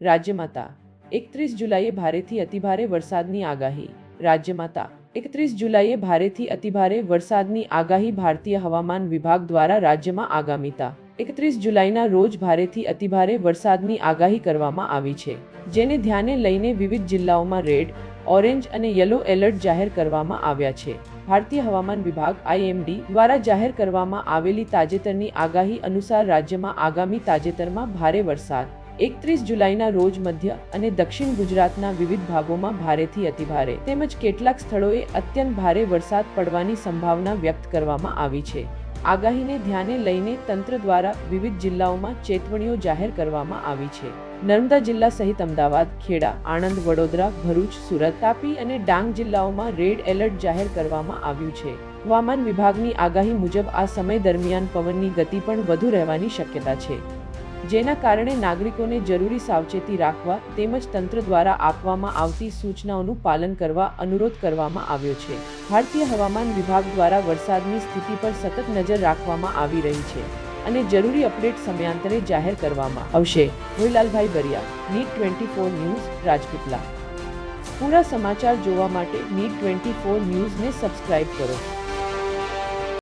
રાજ્યમાં 31 જુલાઈએ ભારેથી અતિભારે વરસાદની આગાહી. રાજ્યમાં 31 જુલાઈએ ભારેથી અતિભારે વરસાદની આગાહી. ભારતીય હવામાન વિભાગ દ્વારા રાજ્યમાં આગામી 31 જુલાઈના રોજ ભારેથી અતિભારે વરસાદની આગાહી કરવામાં આવી છે, જેને ધ્યાને લઈને વિવિધ જિલ્લાઓમાં રેડ, ઓરેન્જ અને યલો એલર્ટ જાહેર કરવામાં આવ્યા છે. ભારતીય હવામાન વિભાગ IMD દ્વારા જાહેર કરવામાં આવેલી તાજેતરની આગાહી અનુસાર રાજ્યમાં આગામી તાજેતરમાં ભારે વરસાદ 31 જુલાઈના રોજ મધ્ય અને દક્ષિણ ગુજરાતના વિવિધ ભાગોમાં ભારેથી અતિભારે તેમજ કેટલાક સ્થળોએ અત્યંત ભારે વરસાદ પડવાની સંભાવના વ્યક્ત કરવામાં આવી છે. આગાહીને ધ્યાને લઈને તંત્ર દ્વારા વિવિધ જિલ્લાઓમાં ચેતવણીઓ જાહેર કરવામાં આવી છે. નર્મદા જિલ્લા સહિત અમદાવાદ, ખેડા, આણંદ, વડોદરા, ભરૂચ, સુરત, તાપી અને ડાંગ જિલ્લાઓમાં રેડ એલર્ટ જાહેર કરવામાં આવ્યું છે. હવામાન વિભાગની આગાહી મુજબ આ સમય દરમિયાન પવનની ગતિ પણ વધુ રહેવાની શક્યતા છે, જેના કારણે નાગરિકોને જરૂરી સાવચેતી રાખવા તેમજ તંત્ર દ્વારા આપવામાં આવતી સૂચનાઓનું પાલન કરવા અનુરોધ કરવામાં આવ્યો છે. ભારતીય હવામાન વિભાગ દ્વારા વરસાદની સ્થિતિ પર સતત નજર રાખવામાં આવી રહી છે અને જરૂરી અપડેટ સમયાંતરે જાહેર કરવામાં આવશે. રોહિલાલભાઈ બરિયા, NEET 24 ન્યૂઝ, રાજપીપળા. પૂરા સમાચાર જોવા માટે NEET 24 ન્યૂઝને સબસ્ક્રાઇબ કરો.